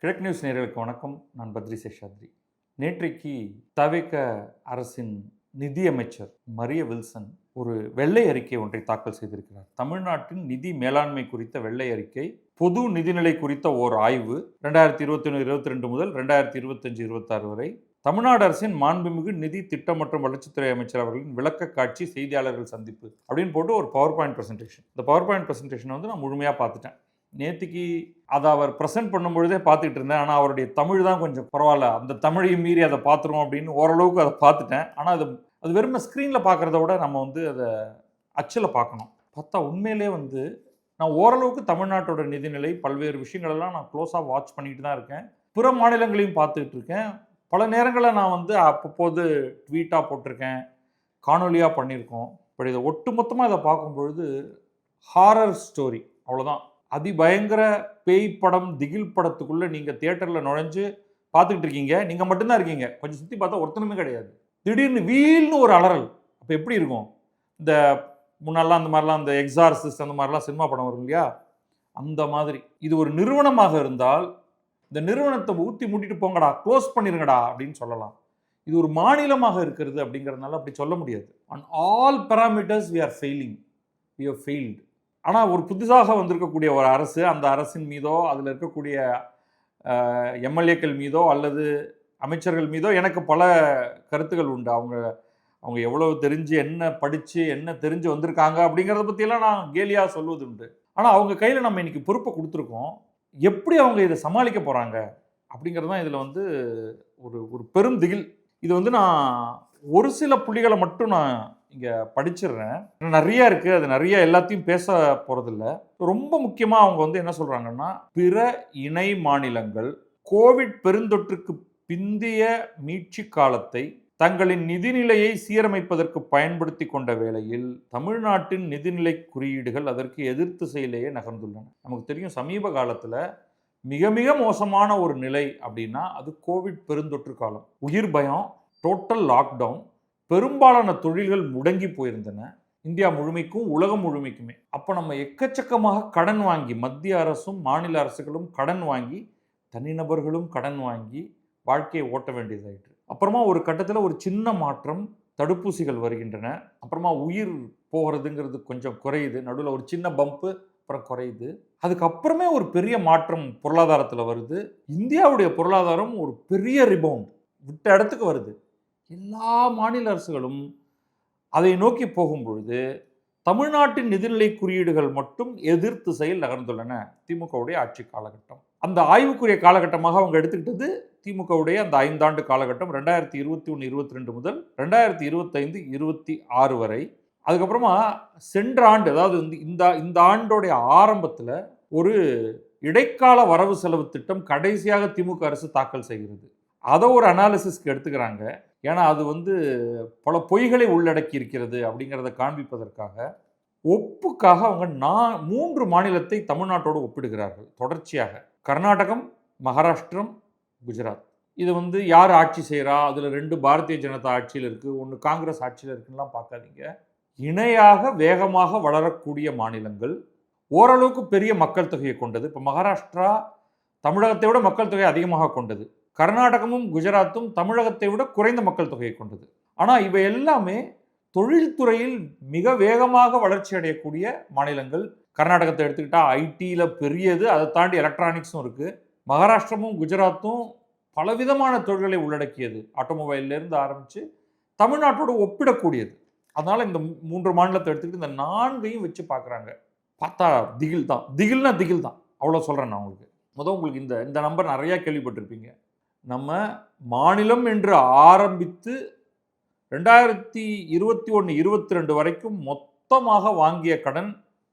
கிழக்கு நியூஸ் நேயர்களுக்கு வணக்கம். நான் பத்ரி சேஷாத்ரி. நேற்றைக்கு தவிக அரசின் நிதியமைச்சர் மரிய வில்சன் ஒரு வெள்ளை அறிக்கை ஒன்றை தாக்கல் செய்திருக்கிறார். தமிழ்நாட்டின் நிதி மேலாண்மை குறித்த வெள்ளை அறிக்கை, பொது நிதிநிலை குறித்த ஓர் ஆய்வு 2021-22 முதல் 2025-26 வரை தமிழ்நாடு அரசின் மாண்புமிகு நிதி திட்டம் மற்றும் வளர்ச்சித்துறை அமைச்சர் அவர்களின் விளக்க காட்சி செய்தியாளர்கள் சந்திப்பு அப்படின்னு போட்டு ஒரு பவர் பாயிண்ட் ப்ரெசன்டேஷன். இந்த பவர் பாயிண்ட் ப்ரெசன்டேஷன் வந்து நான் முழுமையாக பார்த்துட்டேன். நேற்றுக்கு அதை அவர் ப்ரெசென்ட் பண்ணும்பொழுதே பார்த்துக்கிட்டு இருந்தேன். ஆனால் அவருடைய தமிழ் தான் கொஞ்சம் பரவாயில்ல, அந்த தமிழையும் மீறி அதை பார்த்துருவோம் அப்படின்னு ஓரளவுக்கு அதை பார்த்துட்டேன். ஆனால் அது வெறும் ஸ்க்ரீனில் பார்க்குறத விட நம்ம வந்து அதை அச்சில் பார்க்கணும். பார்த்தா உண்மையிலே வந்து நான் ஓரளவுக்கு தமிழ்நாட்டோட நிதிநிலை பல்வேறு விஷயங்களெல்லாம் நான் க்ளோஸாக வாட்ச் பண்ணிக்கிட்டு தான் இருக்கேன். பிற மாநிலங்களையும் பார்த்துக்கிட்டு இருக்கேன். பல நேரங்களில் நான் வந்து அப்பப்போது ட்வீட்டாக போட்டிருக்கேன், காணொலியாக பண்ணியிருக்கோம். பட் இதை ஒட்டுமொத்தமாக இதை பார்க்கும்பொழுது ஹாரர் ஸ்டோரி, அவ்வளோதான். அதிபயங்கர பேய் படம், திகில் படத்துக்குள்ளே நீங்கள் தியேட்டரில் நுழைஞ்சு பார்த்துக்கிட்டு இருக்கீங்க. நீங்கள் மட்டும்தான் இருக்கீங்க. கொஞ்சம் சுற்றி பார்த்தா ஒருத்தனுமே கிடையாது. திடீர்னு வீல்னு ஒரு அலறல். அப்போ எப்படி இருக்கும்? இந்த முன்னாலாம் அந்த மாதிரிலாம் இந்த எக்ஸார்சிஸ்ட் அந்த மாதிரிலாம் சினிமா படம் வரும் இல்லையா, அந்த மாதிரி. இது ஒரு நிறுவனமாக இருந்தால் இந்த நிறுவனத்தை ஊற்றி மூட்டிட்டு போங்கடா, க்ளோஸ் பண்ணிருங்கடா அப்படின்னு சொல்லலாம். இது ஒரு மாநிலமாக இருக்கிறது அப்படிங்கிறதுனால அப்படி சொல்ல முடியாது. On all parameters we are failing, we have failed. ஆனால் ஒரு புதுசாக வந்திருக்கக்கூடிய ஒரு அரசு, அந்த அரசின் மீதோ அதில் இருக்கக்கூடிய எம்எல்ஏக்கள் மீதோ அல்லது அமைச்சர்கள் மீதோ எனக்கு பல கருத்துக்கள் உண்டு. அவங்க எவ்வளவு தெரிஞ்சு, என்ன படித்து, என்ன தெரிஞ்சு வந்திருக்காங்க அப்படிங்கிறத பற்றியெல்லாம் நான் கேலியாக சொல்வது உண்டு. ஆனால் அவங்க கையில் நம்ம இன்றைக்கி பொறுப்பை கொடுத்துருக்கோம். எப்படி அவங்க இதை சமாளிக்க போகிறாங்க அப்படிங்கிறது தான் இதில் வந்து ஒரு பெரும் திகில். இது வந்து நான் ஒரு சில புள்ளிகளை மட்டும் நான் இங்கே படிச்சிடுறேன். நிறையா இருக்குது, அது நிறைய எல்லாத்தையும் பேச போகிறதில்ல. ரொம்ப முக்கியமாக அவங்க வந்து என்ன சொல்கிறாங்கன்னா, பிற இணை மாநிலங்கள் கோவிட் பெருந்தொற்றுக்கு பிந்தைய மீட்சி காலத்தை தங்களின் நிதிநிலையை சீரமைப்பதற்கு பயன்படுத்தி கொண்ட வேளையில் தமிழ்நாட்டின் நிதிநிலை குறியீடுகள் அதற்கு எதிர்த்து செயலையே நகர்ந்துள்ளன. நமக்கு தெரியும், சமீப காலத்தில் மிக மிக மோசமான ஒரு நிலை அப்படின்னா அது கோவிட் பெருந்தொற்று காலம். உயிர் பயம், டோட்டல் லாக்டவுன், பெரும்பாலான தொழில்கள் முடங்கி போயிருந்தன, இந்தியா முழுமைக்கும் உலகம் முழுமைக்குமே. அப்போ நம்ம எக்கச்சக்கமாக கடன் வாங்கி, மத்திய அரசும் மாநில அரசுகளும் கடன் வாங்கி, தனிநபர்களும் கடன் வாங்கி வாழ்க்கையை ஓட்ட வேண்டியதாயிற்று. அப்புறமா ஒரு கட்டத்தில் ஒரு சின்ன மாற்றம், தடுப்பூசிகள் வருகின்றன, அப்புறமா உயிர் போகிறதுங்கிறது கொஞ்சம் குறையுது, நடுவில் ஒரு சின்ன பம்பு, அப்புறம் குறையுது. அதுக்கப்புறமே ஒரு பெரிய மாற்றம் பொருளாதாரத்தில் வருது. இந்தியாவுடைய பொருளாதாரம் ஒரு பெரிய ரிபவுண்ட் விட்ட இடத்துக்கு வருது. எல்லா மாநில அரசுகளும் அதை நோக்கி போகும்பொழுது தமிழ்நாட்டின் நிதிநிலை குறியீடுகள் மட்டும் எதிர்த்து செயல் நகர்ந்துள்ளன. திமுகவுடைய ஆட்சி காலகட்டம், அந்த ஆய்வுக்குரிய காலகட்டமாக அவங்க எடுத்துக்கிட்டது திமுகவுடைய அந்த 5 ஆண்டு காலகட்டம், 2021-22 முதல் 2025-26 வரை. அதுக்கப்புறமா சென்ற ஆண்டு, அதாவது இந்த ஆண்டோடைய ஆரம்பத்தில் ஒரு இடைக்கால வரவு செலவு திட்டம் கடைசியாக திமுக அரசு தாக்கல் செய்கிறது. அதை ஒரு அனாலிசிஸ்க்கு எடுத்துக்கிறாங்க. ஏன்னா அது வந்து பல பொய்களை உள்ளடக்கி இருக்கிறது அப்படிங்கிறத காண்பிப்பதற்காக. ஒப்புக்காக அவங்க 3 மாநிலத்தை தமிழ்நாட்டோடு ஒப்பிடுகிறார்கள் தொடர்ச்சியாக. கர்நாடகம், மகாராஷ்டிரம், குஜராத். இது வந்து யார் ஆட்சி செய்கிறா, அதில் 2 பாரதிய ஜனதா ஆட்சியில் இருக்குது, 1 காங்கிரஸ் ஆட்சியில் இருக்குன்னுலாம் பார்க்காதீங்க. இணையாக வேகமாக வளரக்கூடிய மாநிலங்கள், ஓரளவுக்கு பெரிய மக்கள் தொகையை கொண்டது. இப்போ மகாராஷ்டிரா தமிழகத்தை விட மக்கள் தொகை அதிகமாக கொண்டது. கர்நாடகமும் குஜராத்தும் தமிழகத்தை விட குறைந்த மக்கள் தொகையை கொண்டது. ஆனால் இவை எல்லாமே தொழில்துறையில் மிக வேகமாக வளர்ச்சி அடையக்கூடிய மாநிலங்கள். கர்நாடகத்தை எடுத்துக்கிட்டால் ஐடியில் பெரியது, அதை தாண்டி எலக்ட்ரானிக்ஸும் இருக்குது. மகாராஷ்டிரமும் குஜராத்தும் பலவிதமான தொழில்களை உள்ளடக்கியது, ஆட்டோமொபைல்லேருந்து ஆரம்பித்து தமிழ்நாட்டோடு ஒப்பிடக்கூடியது. அதனால் இந்த 3 மாநிலத்தை எடுத்துக்கிட்டு இந்த 4ஐயும் வச்சு பார்க்குறாங்க. பார்த்தா திகில் தான், திகில்னா திகில் தான், அவ்வளோ சொல்கிறேன் நான் உங்களுக்கு. உங்களுக்கு இந்த நம்பர் நிறையா கேள்விப்பட்டிருப்பீங்க. நம்ம மாநிலம் என்று ஆரம்பித்து 2021-22 வரைக்கும் மொத்தமாக வாங்கிய கடன்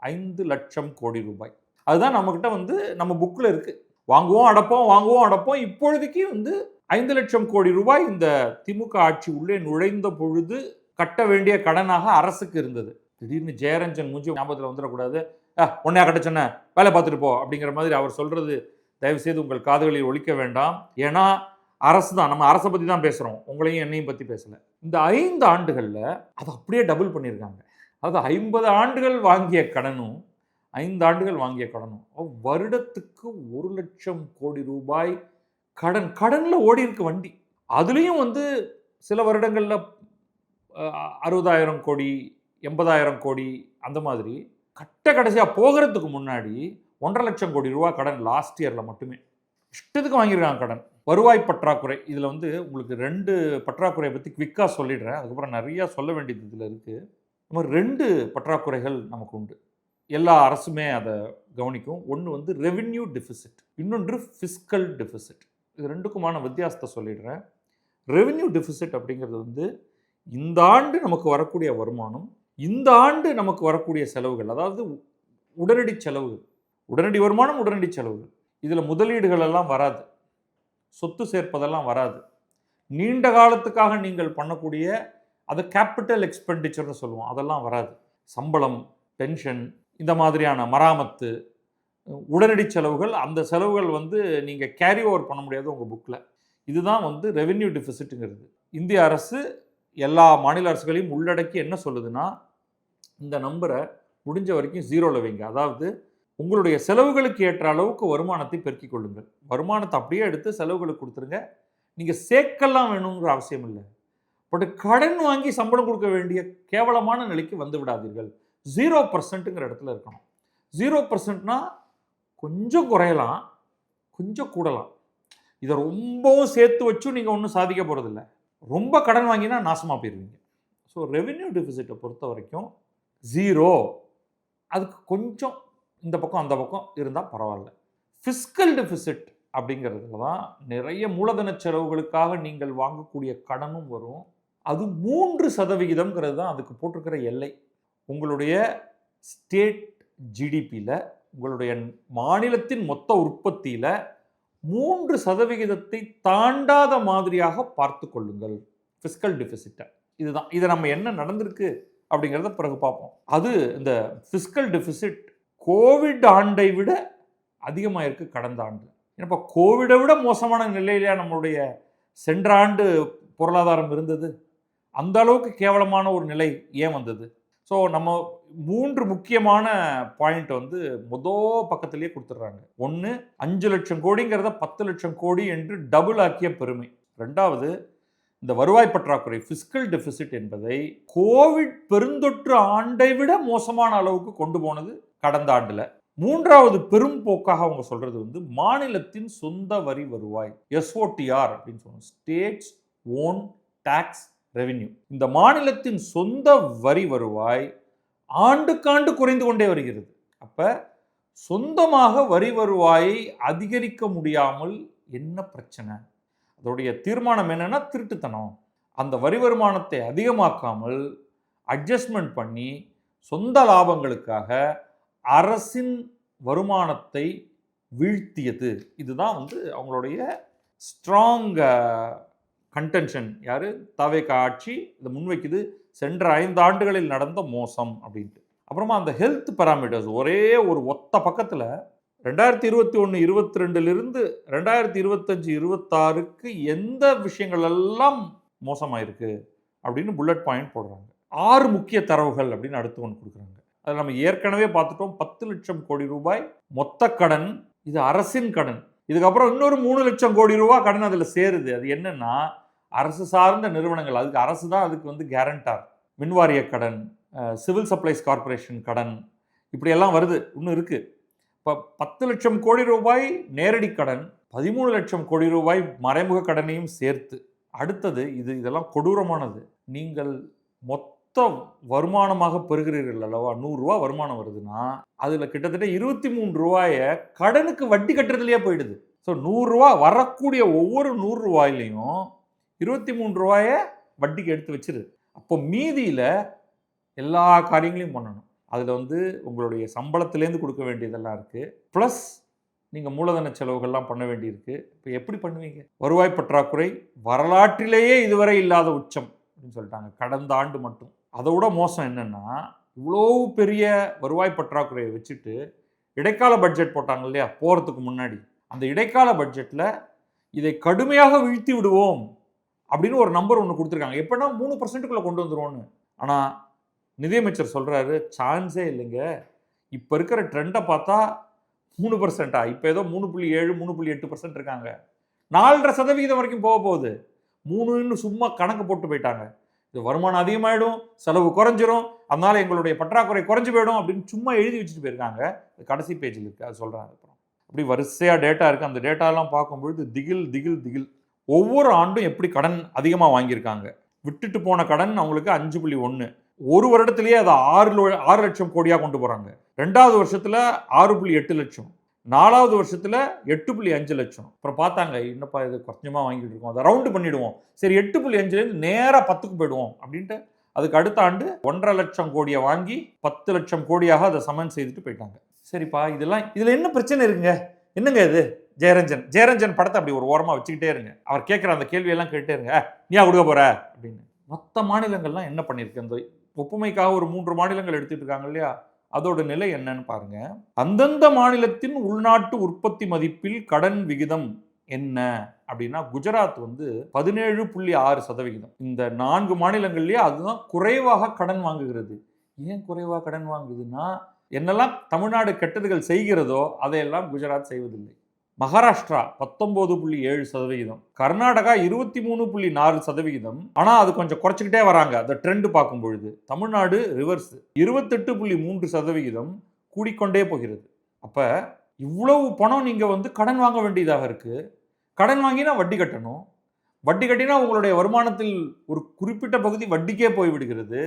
5 லட்சம் கோடி ரூபாய். அதுதான் நம்மக்கிட்ட வந்து நம்ம புக்கில் இருக்குது. வாங்குவோம் அடப்போம். இப்பொழுதைக்கு வந்து 5 லட்சம் கோடி ரூபாய் இந்த திமுக ஆட்சி உள்ளே நுழைந்த பொழுது கட்ட வேண்டிய கடனாக அரசுக்கு இருந்தது. திடீர்னு ஜெயரஞ்சன் மூஞ்சி ஞாபகத்தில் வந்துடக்கூடாது. உன்னையா கட்ட சொன்ன, வேலை பார்த்துட்டு போ அப்படிங்கிற மாதிரி அவர் சொல்கிறது தயவுசெய்து உங்கள் காதுகளில் ஒலிக்க வேண்டாம். ஏன்னா அரசு தான், நம்ம அரசை பற்றி தான் பேசுகிறோம், உங்களையும் என்னையும் பற்றி பேசலை. இந்த 5 ஆண்டுகளில் அதை அப்படியே டபுள் பண்ணியிருக்காங்க. அதாவது 50 ஆண்டுகள் வாங்கிய கடனும் 5 ஆண்டுகள் வாங்கிய கடனும். வருடத்துக்கு 1,00,000 கோடி ரூபாய் கடன்ல ஓடி இருக்கு வண்டி. அதுலேயும் வந்து சில வருடங்களில் 60,000 கோடி 80,000 கோடி அந்த மாதிரி கடைசியாக போகிறதுக்கு முன்னாடி 1,50,000 கோடி ரூபா கடன் லாஸ்ட் இயரில் மட்டுமே இஷ்டத்துக்கு வாங்கியிருக்காங்க கடன். வருவாய் பற்றாக்குறை இதில் வந்து உங்களுக்கு 2 பற்றாக்குறையை பற்றி குவிக்காக சொல்லிடுறேன். அதுக்கப்புறம் நிறையா சொல்ல வேண்டியது இதில் இருக்குது. நம்ம 2 பற்றாக்குறைகள் நமக்கு உண்டு. எல்லா அரசுமே அதை கவனிக்கும். ஒன்று வந்து ரெவென்யூ டெபிசிட், இன்னொன்று ஃபிஸ்கல் டெபிசிட். இது 2க்குமான வித்தியாசத்தை சொல்லிடுறேன். ரெவென்யூ டெபிசிட் அப்படிங்கிறது வந்து இந்த ஆண்டு நமக்கு வரக்கூடிய வருமானம், இந்த ஆண்டு நமக்கு வரக்கூடிய செலவுகள், அதாவது உடனடி செலவுகள், உடனடி வருமானம், உடனடி செலவுகள். இதில் முதலீடுகள் எல்லாம் வராது, சொத்து சேர்ப்பதெல்லாம் வராது. நீண்ட காலத்துக்காக நீங்கள் பண்ணக்கூடிய அதை கேபிட்டல் எக்ஸ்பெண்டிச்சர்னு சொல்லுவோம், அதெல்லாம் வராது. சம்பளம், பென்ஷன், இந்த மாதிரியான மராமத்து, உடனடி செலவுகள், அந்த செலவுகள் வந்து நீங்கள் கேரி ஓவர் பண்ண முடியாது உங்கள் புக்கில். இதுதான் வந்து ரெவென்யூ டெபிசிட்டுங்கிறது. இந்திய அரசு எல்லா மாநில அரசுகளையும் உள்ளடக்கி என்ன சொல்லுதுன்னா, இந்த நம்பரை முடிஞ்ச வரைக்கும் 0ல் வைங்க. அதாவது உங்களுடைய செலவுகளுக்கு ஏற்ற அளவுக்கு வருமானத்தை பெருக்கிக் கொள்ளுங்கள். வருமானத்தை அப்படியே எடுத்து செலவுகளுக்கு கொடுத்துருங்க. நீங்கள் சேர்க்கலாம் வேணுங்கிற அவசியம் இல்லை. பட் கடன் வாங்கி சம்பளம் கொடுக்க வேண்டிய கேவலமான நிலைக்கு வந்து விடாதீர்கள். 0%ங்கிற இடத்துல இருக்கணும். 0%னா கொஞ்சம் குறையலாம், கொஞ்சம் கூடலாம். இதை ரொம்பவும் சேர்த்து வச்சும் நீங்கள் ஒன்றும் சாதிக்க போகிறதில்ல. ரொம்ப கடன் வாங்கினா நாசமாக போயிடுவீங்க. ஸோ ரெவென்யூ டெபிசிட்டை பொறுத்த வரைக்கும் 0, அதுக்கு கொஞ்சம் இந்த பக்கம் அந்த பக்கம் இருந்தால் பரவாயில்ல. ஃபிஸ்கல் டெபிசிட் அப்படிங்கிறதுல தான் நிறைய மூலதன செலவுகளுக்காக நீங்கள் வாங்கக்கூடிய கடனும் வரும். அது 3% தான் அதுக்கு போட்டிருக்கிற எல்லை. உங்களுடைய ஸ்டேட் ஜிடிபியில், உங்களுடைய மாநிலத்தின் மொத்த உற்பத்தியில் 3% தாண்டாத மாதிரியாக பார்த்து கொள்ளுங்கள் ஃபிஸ்கல் டெபிசிட்டை. இதுதான். இதை நம்ம என்ன நடந்திருக்கு அப்படிங்கிறத பிறகு பார்ப்போம். அது இந்த ஃபிஸ்கல் டெபிசிட் கோவிட் ஆண்டை விட அதிகமாக இருக்குது கடந்த ஆண்டு. ஏன்னா கோவிடை விட மோசமான நிலையில நம்மளுடைய சென்ற ஆண்டு பொருளாதாரம் இருந்தது. அந்த அளவுக்கு கேவலமான ஒரு நிலை ஏன் வந்தது? ஸோ நம்ம 3 முக்கியமான பாயிண்ட் வந்து பக்கத்திலேயே கொடுத்துட்றாங்க. 1, 5 லட்சம் கோடிங்கிறத 10 லட்சம் கோடி என்று டபுள் ஆக்கிய பெருமை. 2வது, இந்த வருவாய் பற்றாக்குறை ஃபிஸ்கல் டெபிசிட் என்பதை கோவிட் பெருந்தொற்று ஆண்டை விட மோசமான அளவுக்கு கொண்டு போனது கடந்த ஆண்டுல. 3வது பெரும் போக்காக அவங்க சொல்றது வந்து மாநிலத்தின் சொந்த வரி வருவாய், SOTR அப்படின்னு சொல்லுவோம், ஸ்டேட்ஸ் ஓன் டாக்ஸ் ரெவென்யூ. இந்த மாநிலத்தின் சொந்த வரி வருவாய் ஆண்டுக்காண்டு குறைந்து கொண்டே வருகிறது. அப்ப சொந்தமாக வரி வருவாயை அதிகரிக்க முடியாமல் என்ன பிரச்சனை? அதோடைய தீர்மானம் என்னன்னா திருட்டுத்தனம். அந்த வரி வருமானத்தை அதிகமாக்காமல் அட்ஜஸ்ட்மெண்ட் பண்ணி சொந்த லாபங்களுக்காக அரசின் வருமானத்தை வீழ்த்தியது. இதுதான் வந்து அவங்களுடைய ஸ்ட்ராங் கன்டென்ஷன். யாரு? தவேக ஆட்சி இதை முன்வைக்குது. சென்ற 5 ஆண்டுகளில் நடந்த மோசம் அப்படின்ட்டு. அப்புறமா அந்த ஹெல்த் பேராமீட்டர்ஸ் ஒரே ஒரு ஒத்த பக்கத்தில் 2021-22லிருந்து 2025-26க்கு எந்த விஷயங்கள் எல்லாம் மோசமாயிருக்கு அப்படின்னு புல்லட் பாயிண்ட் போடுறாங்க. 6 முக்கிய தரவுகள் அப்படின்னு அடுத்து ஒன்று கொடுக்குறாங்க. அதில் நம்ம ஏற்கனவே பார்த்துட்டோம். 10 லட்சம் கோடி ரூபாய் மொத்த கடன், இது அரசின் கடன். இதுக்கப்புறம் இன்னொரு 3 லட்சம் கோடி ரூபாய் கடன் அதில் சேருது. அது என்னன்னா அரசு சார்ந்த நிறுவனங்கள், அதுக்கு அரசு தான் அதுக்கு வந்து கேரண்டார். மின்வாரிய கடன், சிவில் சப்ளைஸ் கார்பரேஷன் கடன், இப்படியெல்லாம் வருது. இன்னும் இருக்குது. இப்போ 10 லட்சம் கோடி ரூபாய் நேரடி கடன், 13 லட்சம் கோடி ரூபாய் மறைமுக கடனையும் சேர்த்து. அடுத்தது இதெல்லாம் கொடூரமானது. நீங்கள் மொத்த வருமானமாக பெறுகிறீர்கள் அல்லவா? 100 ரூபா வருமானம் வருதுன்னா அதில் கிட்டத்தட்ட 23 ரூபாயை கடனுக்கு வட்டி கட்டுறதுலேயே போயிடுது. ஸோ 100 ரூபா வரக்கூடிய ஒவ்வொரு 100 ரூபாயிலையும் 23 ரூபாயை வட்டிக்கு எடுத்து வச்சிரு. அப்போ மீதியில் எல்லா காரியங்களையும் பண்ணணும். அதில் வந்து உங்களுடைய சம்பளத்திலேருந்து கொடுக்க வேண்டியதெல்லாம் இருக்குது. ப்ளஸ் நீங்கள் மூலதன செலவுகள்லாம் பண்ண வேண்டியிருக்கு. இப்போ எப்படி பண்ணுவீங்க? வருவாய் பற்றாக்குறை வரலாற்றிலேயே இதுவரை இல்லாத உச்சம் அப்படின்னு சொல்லிட்டாங்க கடந்த ஆண்டு மட்டும். அதை விட மோசம் என்னென்னா, இவ்வளோ பெரிய வருவாய் பற்றாக்குறையை வச்சுட்டு இடைக்கால பட்ஜெட் போட்டாங்க இல்லையா போகிறதுக்கு முன்னாடி, அந்த இடைக்கால பட்ஜெட்டில் இதை கடுமையாக வீழ்த்தி விடுவோம் அப்படின்னு ஒரு நம்பர் ஒன்று கொடுத்துருக்காங்க. எப்படின்னா 3%க்குள்ளே கொண்டு வந்துருவோன்னு. ஆனால் நிதியமைச்சர் சொல்கிறாரு, சான்ஸே இல்லைங்க, இப்போ இருக்கிற ட்ரெண்டை பார்த்தா 3%, இப்போ ஏதோ 3.7 3.8% இருக்காங்க. 4.5% வரைக்கும் போக போகுது. 3ன்னு சும்மா கணக்கு போட்டு போயிட்டாங்க. இது வருமானம் அதிகமாயிடும், செலவு குறைஞ்சிரும், அதனால எங்களுடைய பற்றாக்குறை குறைஞ்சு போயிடும் அப்படின்னு சும்மா எழுதி வச்சுட்டு போயிருக்காங்க. கடைசி பேஜில் இருக்கு, அது சொல்றாங்க. அப்புறம் அப்படி வரிசையாக டேட்டா இருக்கு. அந்த டேட்டாலாம் பார்க்கும்பொழுது திகில் திகில் திகில். ஒவ்வொரு ஆண்டும் எப்படி கடன் அதிகமாக வாங்கியிருக்காங்க. விட்டுட்டு போன கடன் அவங்களுக்கு 5.1, ஒரு வருடத்திலேயே அதை 6 லட்சம் கோடியாக கொண்டு போகிறாங்க. 2வது வருஷத்தில் 6.8 லட்சம், 4வது வருஷத்தில் 8.5 லட்சம். அப்புறம் பார்த்தாங்க, என்னப்பா இது கொஞ்சமாக வாங்கிட்டு இருக்கோம், அதை ரவுண்டு பண்ணிவிடுவோம், சரி 8.5லேருந்து நேராக 10க்கு போயிடுவோம் அப்படின்ட்டு அதுக்கு அடுத்த ஆண்டு 1.5 லட்சம் கோடியை வாங்கி 10 லட்சம் கோடியாக அதை சமன் செய்துட்டு போயிட்டாங்க. சரிப்பா, இதில் என்ன பிரச்சனை இருக்குங்க, என்னங்க இது? ஜெயரஞ்சன் படத்தை அப்படி ஒரு ஓரமாக வச்சுக்கிட்டே இருங்க. அவர் கேட்குற அந்த கேள்வியெல்லாம் கேட்டே இருங்க. நீயா கொடுக்க போற அப்படின்னு. மற்ற மாநிலங்கள்லாம் என்ன பண்ணியிருக்கு? அந்த ஒப்புமைக்காக ஒரு 3 மாநிலங்கள் எடுத்துட்டு இருக்காங்க இல்லையா, அதோட நிலை என்னன்னு பாருங்க. அந்தந்த மாநிலத்தின் உள்நாட்டு உற்பத்தி மதிப்பில் கடன் விகிதம் என்ன அப்படின்னா, குஜராத் 17.6%. இந்த 4 மாநிலங்கள்லயே அதுதான் குறைவாக கடன் வாங்குகிறது. ஏன் குறைவாக கடன் வாங்குதுன்னா, என்னெல்லாம் தமிழ்நாடு கெட்டதுகள் செய்கிறதோ அதையெல்லாம் குஜராத் செய்வதில்லை. மகாராஷ்டிரா 19.7%, கர்நாடகா 23.4%. ஆனால் அது கொஞ்சம் குறைச்சிக்கிட்டே வராங்க அந்த ட்ரெண்ட் பார்க்கும் பொழுது. தமிழ்நாடு ரிவர்ஸ் 28.3% கூடிக்கொண்டே போகிறது. அப்போ இவ்வளவு பணம் நீங்கள் கடன் வாங்க வேண்டியதாக இருக்குது. கடன் வாங்கினா வட்டி கட்டணும், வட்டி கட்டினா உங்களுடைய வருமானத்தில் ஒரு குறிப்பிட்ட பகுதி வட்டிக்கே போய்விடுகிறது,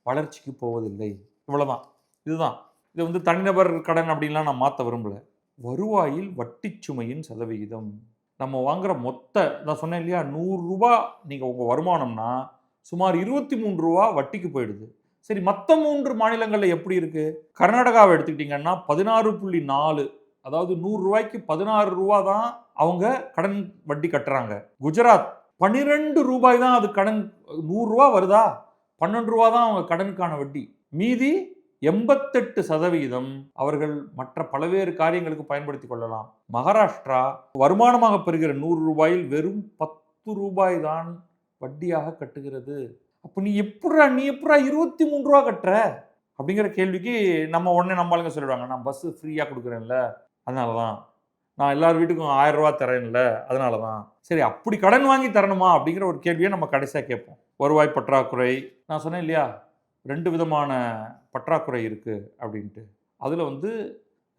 வளர்ச்சிக்கு போவதில்லை. இவ்வளோதான். இதுதான் இது தனிநபர் கடன் அப்படின்லாம் நான் மாற்ற விரும்பலை. வருவாயில் வட்டி சுமையின் சதவிகிதம். நம்ம வாங்குற நான் சொன்னேன் இல்லையா, 100 ரூபா நீங்கள் உங்கள் வருமானம்னா சுமார் 23 ரூபா வட்டிக்கு போயிடுது. சரி, மற்ற 3 மாநிலங்களில் எப்படி இருக்கு? கர்நாடகாவை எடுத்துக்கிட்டிங்கன்னா 16.4, அதாவது 100 ரூபாய்க்கு 16 ரூபா தான் அவங்க கடன் வட்டி கட்டுறாங்க. குஜராத் 12 ரூபாய் தான் அது கடன். 100 ரூபா வருதா, 12 ரூபா தான் அவங்க கடனுக்கான வட்டி. மீதி 88% அவர்கள் மற்ற பல்வேறு காரியங்களுக்கு பயன்படுத்திக் கொள்ளலாம். மகாராஷ்டிரா வருமானமாக பெறுகிற 100 ரூபாயில் வெறும் 10 ரூபாய் தான் வட்டியாக கட்டுகிறது. அப்போ நீ எப்படா 23 ரூபா கட்டுற அப்படிங்கிற கேள்விக்கு உடனே நம்ம ஆளுங்க சொல்லிடுவாங்க, நான் பஸ் ஃப்ரீயாக கொடுக்குறேன்ல அதனால தான், நான் எல்லார் வீட்டுக்கும் 1000 ரூபா தரேன்ல அதனால தான். சரி, அப்படி கடன் வாங்கி தரணுமா அப்படிங்கிற ஒரு கேள்வியை நம்ம கடைசியாக கேட்போம். வருவாய் பற்றாக்குறை, நான் சொன்னேன் இல்லையா 2 விதமான பற்றாக்குறை இருக்குது அப்படின்ட்டு. அதில்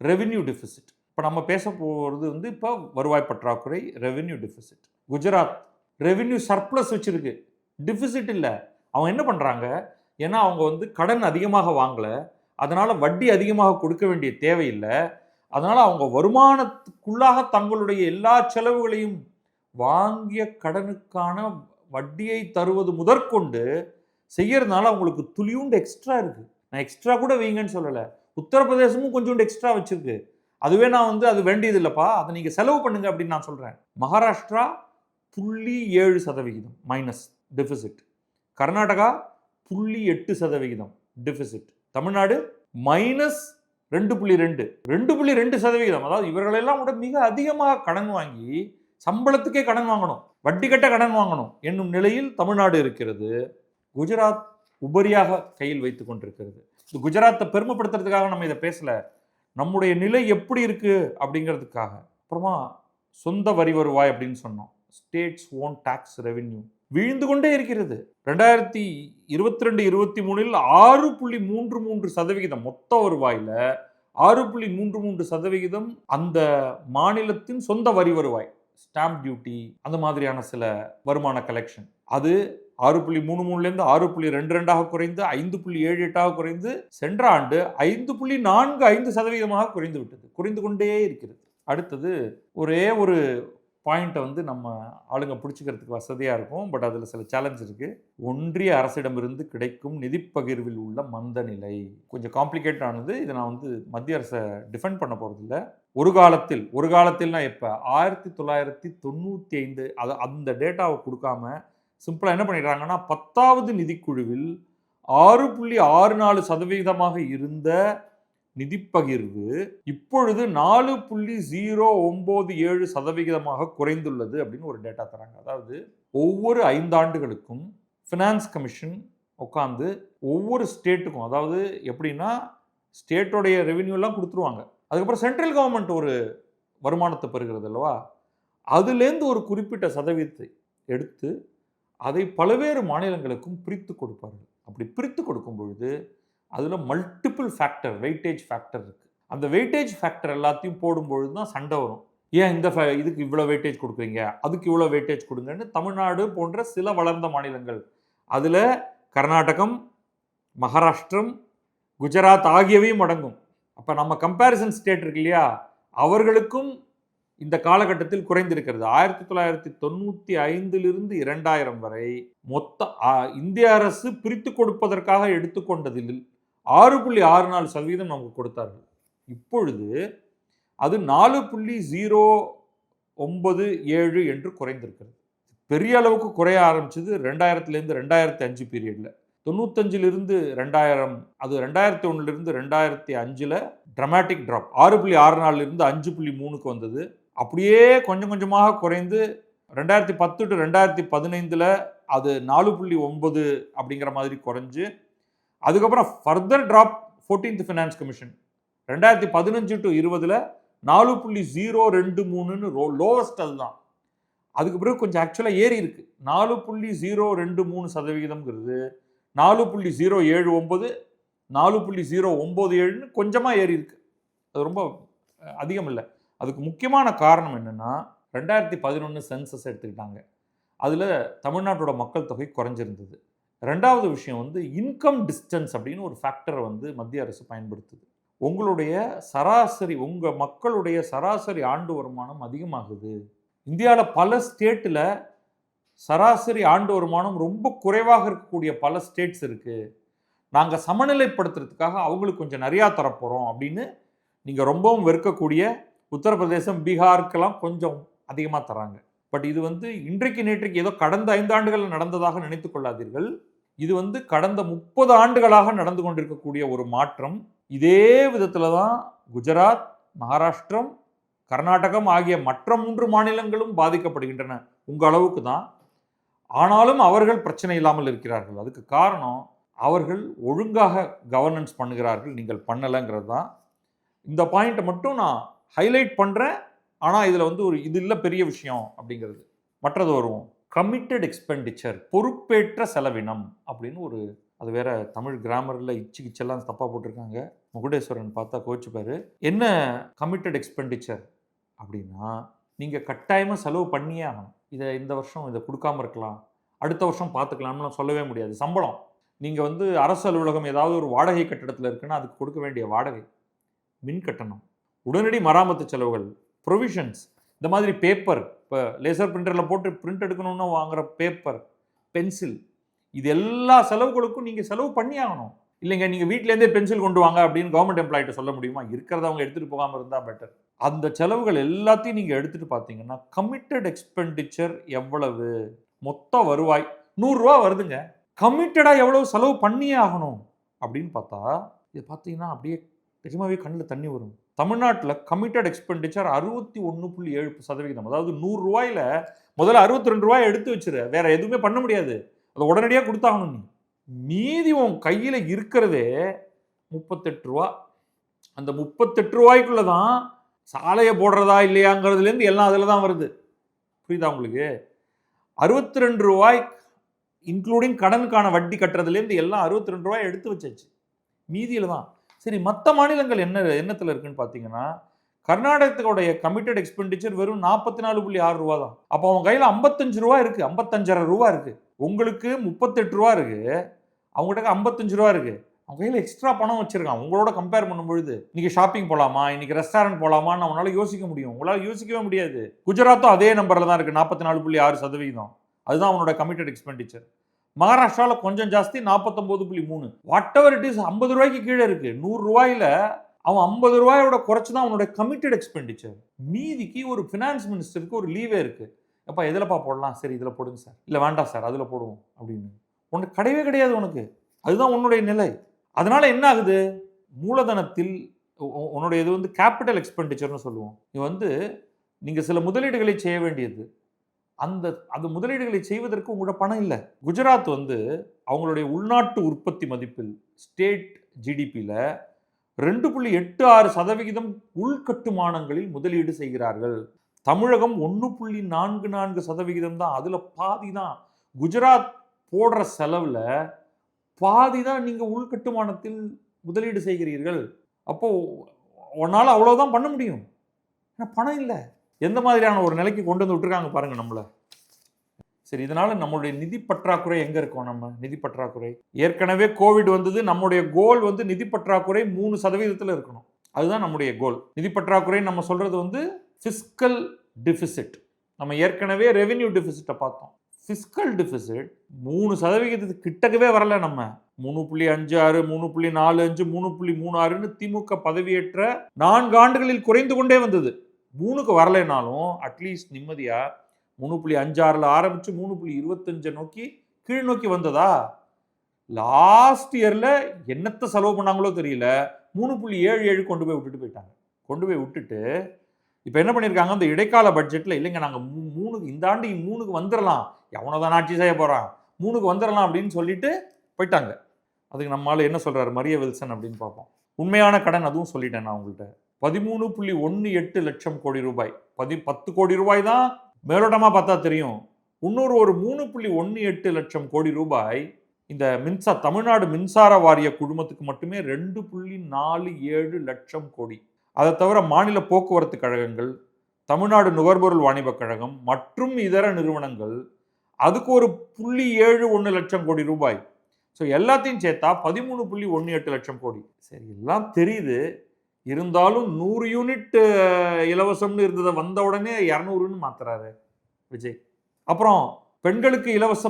ரெவென்யூ டெஃபிசிட். இப்போ நம்ம பேச போகிறது இப்போ வருவாய் பற்றாக்குறை, revenue deficit. Gujarat revenue surplus வச்சுருக்கு, டெஃபிசிட் இல்லை. அவங்க என்ன பண்ணுறாங்க, ஏன்னா அவங்க கடன் அதிகமாக வாங்கலை, அதனால் வட்டி அதிகமாக கொடுக்க வேண்டிய தேவையில்லை, அதனால் அவங்க வருமானத்துக்குள்ளாக தங்களுடைய எல்லா செலவுகளையும் வாங்கிய கடனுக்கான வட்டியை தருவது முதற்கொண்டு செய்யறதுனால அவங்களுக்கு துளியுண்டு எக்ஸ்ட்ரா இருக்குது. நான் எக்ஸ்ட்ரா கூட வைங்கன்னு சொல்லலை, உத்தரப்பிரதேசமும் கொஞ்சோண்டு எக்ஸ்ட்ரா வச்சிருக்கு. அதுவே நான் அது வேண்டியது இல்லைப்பா, அதை நீங்கள் செலவு பண்ணுங்க அப்படின்னு நான் சொல்கிறேன். Maharashtra 0.7% minus deficit, Karnataka 0.8% deficit, Tamil Nadu -2.2%. 2.2%. அதாவது இவர்களெல்லாம் கூட மிக அதிகமாக கடன் வாங்கி சம்பளத்துக்கே கடன் வாங்கணும், வட்டி கட்ட கடன் வாங்கணும் என்னும் நிலையில் தமிழ்நாடு இருக்கிறது. குஜராத் உபரியாக கையில் வைத்து கொண்டிருக்கிறது. குஜராத்தை பெருமைப்படுத்துறதுக்காக நம்ம இதை பேசல, நம்முடைய நிலை எப்படி இருக்கு அப்படிங்கிறதுக்காக. அப்புறமா சொந்த வரி வருவாய் அப்படின்னு சொன்னோம். ஸ்டேட்ஸ் ஓன் டாக்ஸ் ரெவென்யூ வீழ்ந்து கொண்டே இருக்கிறது. 2022-23 6.33% மொத்த வருவாயில 6.33% அந்த மாநிலத்தின் சொந்த வரி வருவாய், ஸ்டாம்ப் டியூட்டி, அந்த மாதிரியான சில வருமான கலெக்ஷன், அது 6.33லேருந்து 6.22 குறைந்து 5.78 குறைந்து சென்ற ஆண்டு 5.45% குறைந்து விட்டது, குறைந்து கொண்டே இருக்கிறது. அடுத்தது ஒரே ஒரு பாயிண்ட்டை நம்ம ஆளுங்க பிடிச்சிக்கிறதுக்கு வசதியாக இருக்கும், பட் அதில் சில சேலஞ்ச் இருக்குது. ஒன்றிய அரசிடமிருந்து கிடைக்கும் நிதி பகிர்வில் உள்ள மந்த நிலை கொஞ்சம் காம்ப்ளிகேட் ஆனது. இதை நான் மத்திய அரசை டிஃபெண்ட் பண்ண போகிறதில்ல. ஒரு காலத்தில்னா எப்போ 1995 அந்த டேட்டாவை கொடுக்காம சிம்பிளாக என்ன பண்ணிடுறாங்கன்னா, 10வது நிதிக்குழுவில் 6.64% இருந்த நிதிப்பகிர்வு இப்பொழுது 4.097% குறைந்துள்ளது அப்படின்னு ஒரு டேட்டா தராங்க. அதாவது ஒவ்வொரு 5 ஆண்டுகளுக்கும் ஃபினான்ஸ் கமிஷன் உட்காந்து ஒவ்வொரு ஸ்டேட்டுக்கும், அதாவது எப்படின்னா ஸ்டேட்டோடைய ரெவென்யூலாம் கொடுத்துருவாங்க. அதுக்கப்புறம் சென்ட்ரல் கவர்மெண்ட் ஒரு வருமானத்தை பெறுகிறது அல்லவா? அதுலேருந்து ஒரு குறிப்பிட்ட சதவீதத்தை எடுத்து அதை பல்வேறு மாநிலங்களுக்கும் பிரித்து கொடுப்பார்கள். அப்படி பிரித்து கொடுக்கும் பொழுது அதில் மல்டிபிள் ஃபேக்டர், வெயிட்டேஜ் ஃபேக்டர் இருக்குது. அந்த வெயிட்டேஜ் ஃபேக்டர் எல்லாத்தையும் போடும்பொழுது தான் சண்டை வரும். ஏன் இந்த இதுக்கு இவ்வளோ வெயிட்டேஜ் கொடுக்குறீங்க, அதுக்கு இவ்வளோ வெயிட்டேஜ் கொடுங்கன்னு தமிழ்நாடு போன்ற சில வளர்ந்த மாநிலங்கள், அதில் கர்நாடகம், மகாராஷ்டிரம், குஜராத் ஆகியவையும் அடங்கும். அப்போ நம்ம கம்பேரிசன் ஸ்டேட் இருக்கு இல்லையா, அவர்களுக்கும் இந்த காலகட்டத்தில் குறைந்திருக்கிறது. 1995 2000 வரை மொத்த இந்திய அரசு பிரித்து கொடுப்பதற்காக எடுத்துக்கொண்டதில் 6.64% நமக்கு கொடுத்தார்கள். இப்பொழுது அது 4.097 என்று குறைந்திருக்கிறது. பெரிய அளவுக்கு குறைய ஆரம்பிச்சது 2000 2005 பீரியட்ல. 95 2000, அது 2001 2005 டிராமாட்டிக் டிராப். 6.64 5.3க்கு வந்தது. அப்படியே கொஞ்சம் கொஞ்சமாக குறைந்து 2010 to 2015 அது 4.9 அப்படிங்கிற மாதிரி குறைஞ்சு, அதுக்கப்புறம் further drop 14th finance commission 2015 to 20 4.023ன்னு லோவஸ்ட். அதுதான். அதுக்கு பிறகு கொஞ்சம் ஆக்சுவலாக ஏறி இருக்கு. 4.023% 4.079 4.097ன்னு கொஞ்சமாக ஏறி இருக்கு. அது ரொம்ப அதிகம் இல்லை. அதுக்கு முக்கியமான காரணம் என்னன்னா, 2011 சென்சஸ் எடுத்துக்கிட்டாங்க. அதில் தமிழ்நாட்டோட மக்கள் தொகை குறைஞ்சிருந்தது. ரெண்டாவது விஷயம் இன்கம் டிஸ்டன்ஸ் அப்படின்னு ஒரு ஃபேக்டரை மத்திய அரசு பயன்படுத்துது. உங்களுடைய சராசரி, உங்கள் மக்களுடைய சராசரி ஆண்டு வருமானம் அதிகமாகுது. இந்தியாவில் பல ஸ்டேட்டில் சராசரி ஆண்டு வருமானம் ரொம்ப குறைவாக இருக்கக்கூடிய பல ஸ்டேட்ஸ் இருக்குது. நாங்கள் சமநிலைப்படுத்துறதுக்காக அவங்களுக்கு கொஞ்சம் நிறையா தரப்போகிறோம் அப்படின்னு நீங்கள் ரொம்பவும் வெறுக்கக்கூடிய உத்தரப்பிரதேசம், பீகாருக்கெல்லாம் கொஞ்சம் அதிகமாக தராங்க. பட் இது இன்றைக்கு நேற்றைக்கு ஏதோ கடந்த 5 ஆண்டுகள் நடந்ததாக நினைத்து கொள்ளாதீர்கள். இது கடந்த 30 ஆண்டுகளாக நடந்து கொண்டிருக்கக்கூடிய ஒரு மாற்றம். இதே விதத்தில் தான் குஜராத், மகாராஷ்டிரம், கர்நாடகம் ஆகிய மற்ற 3 மாநிலங்களும் பாதிக்கப்படுகின்றன. உங்கள் அளவுக்கு தான். ஆனாலும் அவர்கள் பிரச்சனை இல்லாமல் இருக்கிறார்கள். அதுக்கு காரணம் அவர்கள் ஒழுங்காக கவர்னன்ஸ் பண்ணுகிறார்கள், நீங்கள் பண்ணலைங்கிறது தான். இந்த பாயிண்ட்டை மட்டும் நான் ஹைலைட் பண்ணுறேன். ஆனால் இதில் ஒரு இது இல்லை பெரிய விஷயம் அப்படிங்கிறது. மற்றது வருவோம். கமிட்டட் எக்ஸ்பெண்டிச்சர், பொறுப்பேற்ற செலவினம் அப்படின்னு ஒரு, அது வேற தமிழ் கிராமரில் இச்செல்லாம் தப்பாக போட்டிருக்காங்க. முகுடேஸ்வரன் பார்த்தா கோச்சுப்பாரு. என்ன கமிட்டட் எக்ஸ்பெண்டிச்சர் அப்படின்னா, நீங்கள் கட்டாயமாக செலவு பண்ணியே ஆகணும். இதை இந்த வருஷம் இதை கொடுக்காம இருக்கலாம், அடுத்த வருஷம் பார்த்துக்கலாம்னு சொல்லவே முடியாது. சம்பளம், நீங்கள் அரசு அலுவலகம் ஏதாவது ஒரு வாடகை கட்டடத்தில் இருக்குன்னா அதுக்கு கொடுக்க வேண்டிய வாடகை, மின் கட்டணம், உடனடி மராமத்து செலவுகள், ப்ரொவிஷன்ஸ், இந்த மாதிரி பேப்பர், இப்போ லேசர் பிரிண்டரில் போட்டு பிரிண்ட் எடுக்கணும்னு வாங்குகிற பேப்பர், பென்சில், இது எல்லா செலவுகளுக்கும் நீங்கள் செலவு பண்ணி ஆகணும். இல்லைங்க நீங்கள் வீட்டிலேருந்தே பென்சில் கொண்டு வாங்க அப்படின்னு கவர்மெண்ட் எம்ப்ளாயிட்ட சொல்ல முடியுமா? இருக்கிறத அவங்க எடுத்துகிட்டு போகாமல் இருந்தால் பெட்டர். அந்த செலவுகள் எல்லாத்தையும் நீங்கள் எடுத்துகிட்டு பார்த்தீங்கன்னா கமிட்டட் எக்ஸ்பெண்டிச்சர் எவ்வளவு, மொத்த வருவாய் 100 ரூபா வருதுங்க. கமிட்டடாக எவ்வளவு செலவு பண்ணியே ஆகணும் அப்படின்னு பார்த்தா, இது பார்த்தீங்கன்னா அப்படியே நிஜமாவே கண்ணில் தண்ணி வரும். தமிழ்நாட்டில் கமிட்டட் எக்ஸ்பெண்டிச்சர் 61.7%. அதாவது 100 ரூபாயில் முதல்ல 62 ரூபாய் எடுத்து வச்சுரு, வேற எதுவுமே பண்ண முடியாது, அதை உடனடியாக கொடுத்தாகணும். நீ மீதி உன் கையில் இருக்கிறதே 38 ரூபா. அந்த 38 ரூபாய்க்குள்ள தான் சாலையை போடுறதா இல்லையாங்கிறதுலேருந்து எல்லாம் அதில் தான் வருது. புரியுதா உங்களுக்கு? 62 ரூபாய் இன்க்ளூடிங் கடனுக்கான வட்டி கட்டுறதுலேருந்து எல்லாம் 62 ரூபாய் எடுத்து வச்சாச்சு, மீதியில் தான். சரி, மற்ற மாநிலங்கள் என்னத்தில் இருக்குன்னு பார்த்தீங்கன்னா, கர்நாடகத்துடைய கமிட்டட் எக்ஸ்பெண்டிச்சர் வெறும் 44.6 ரூபா தான். அப்போ அவங்க கையில் 55 ரூபா இருக்கு, 55.5 ரூபா இருக்கு. உங்களுக்கு 38 ரூபா இருக்கு, அவங்ககிட்ட 55 ரூபா இருக்கு. அவங்க கையில் எக்ஸ்ட்ரா பணம் வச்சிருக்கான். உங்களோட கம்பேர் பண்ணும்பொழுது இன்னைக்கு ஷாப்பிங் போகலாமா, இன்னைக்கு ரெஸ்டாரண்ட் போகலாமான்னு அவனால யோசிக்க முடியும், உங்களால் யோசிக்கவே முடியாது. குஜராத்தும் அதே நம்பரில் தான் இருக்கு, 44.6%. அதுதான் அவனோட கமிட்டட் எக்ஸ்பெண்டிச்சர். மகாராஷ்டிராவில் கொஞ்சம் ஜாஸ்தி, 49.3. வாட் எவர் இட் இஸ், 50 ரூபாய்க்கு கீழே இருக்கு. 100 ரூபாயில் அவன் 50 ரூபாயோட குறைச்சி தான் அவனோட கமிட்டட் எக்ஸ்பெண்டிச்சர். மீதிக்கு ஒரு ஃபினான்ஸ் மினிஸ்டருக்கு ஒரு லீவே இருக்கு. எப்போ எதிலப்பா போடலாம், சரி இதில் போடுங்க சார், இல்லை வேண்டாம் சார் அதில் போடுவோம் அப்படின்னு. உனக்கு கிடையவே கிடையாது உனக்கு. அதுதான் உன்னுடைய நிலை. அதனால என்ன ஆகுது, மூலதனத்தில் உன்னுடைய இது கேபிட்டல் எக்ஸ்பெண்டிச்சர்னு சொல்லுவோம். இது நீங்கள் சில முதலீடுகளை செய்ய வேண்டியது. அந்த முதலீடுகளை செய்வதற்கு உங்களோட பணம் இல்லை. குஜராத் அவங்களுடைய உள்நாட்டு உற்பத்தி மதிப்பில், ஸ்டேட் ஜிடிபியில் 2.86% உள்கட்டுமானங்களில் முதலீடு செய்கிறார்கள். தமிழகம் 1.44% தான். அதுல பாதி தான். குஜராத் போடுற செலவுல பாதி தான் நீங்க உள்கட்டுமானத்தில் முதலீடு செய்கிறீர்கள். அப்போ உன்னால அவ்வளவுதான் பண்ண முடியும். பணம் இல்லை. எந்த மாதிரியான ஒரு நிலைக்கு கொண்டு வந்து விட்டுருக்காங்க பாருங்க நம்மள. சரி, இதனால நம்மளுடைய நிதி பற்றாக்குறை எங்க இருக்கோம்? நம்ம நிதி பற்றாக்குறை ஏற்கனவே கோவிட் வந்தது. நம்முடைய கோல் வந்து நிதி பற்றாக்குறை 3% இருக்கணும். அதுதான் நம்முடைய கோல். நிதி பற்றாக்குறை நம்ம சொல்றது வந்து ஃபிஸ்கல் டெபிசிட். நம்ம ஏற்கனவே ரெவென்யூ டெபிசிட்டை பார்த்தோம். ஃபிஸ்கல் டெபிசிட் 3% கிட்டக்கவே வரல. நம்ம 3.56, 3.45, 3.36ன்னு திமுக பதவியேற்ற 4 ஆண்டுகளில் குறைந்து கொண்டே வந்தது. 3க்கு வரலைனாலும் அட்லீஸ்ட் நிம்மதியா 3.56ல் ஆரம்பிச்சு 3.25 நோக்கி கீழ் நோக்கி வந்ததா? லாஸ்ட் இயர்ல என்னத்தை செலவு பண்ணாங்களோ தெரியல, 3.77 கொண்டு போய் விட்டுட்டாங்க. கொண்டு போய் விட்டுட்டு இப்போ என்ன பண்ணியிருக்காங்க, அந்த இடைக்கால பட்ஜெட்டில் இல்லைங்க நாங்கள் 3 இந்த ஆண்டு 3க்கு வந்துடலாம், எவனோதான் ஆட்சி செய்ய போகிறான், 3க்கு வந்துடலாம் அப்படின்னு சொல்லிட்டு போயிட்டாங்க. அதுக்கு நம்மளால என்ன சொல்கிறாரு மரிய வில்சன் அப்படின்னு பார்ப்போம். உண்மையான கடன் அதுவும் சொல்லிட்டேன் நான் உங்கள்கிட்ட. 13.18 லட்சம் கோடி ரூபாய். 10 கோடி ரூபாய் தான் மேலோட்டமாக பார்த்தா தெரியும். இன்னொரு ஒரு 3.18 லட்சம் கோடி ரூபாய் இந்த தமிழ்நாடு மின்சார வாரிய குழுமத்துக்கு மட்டுமே 2.47 லட்சம் கோடி. அதை தவிர மாநில போக்குவரத்து கழகங்கள், தமிழ்நாடு நுகர்பொருள் வாணிபக் கழகம் மற்றும் இதர நிறுவனங்கள் அதுக்கு ஒரு 0.71 லட்சம் கோடி ரூபாய். ஸோ எல்லாத்தையும் சேர்த்தா 13.18 லட்சம் கோடி. சரி, எல்லாம் தெரியுது. இருந்தாலும் 100 யூனிட் இலவசம்னு இருந்ததை வந்த உடனே 200ன்னு மாத்துறாரு விஜய். அப்புறம் பெண்களுக்கு இலவச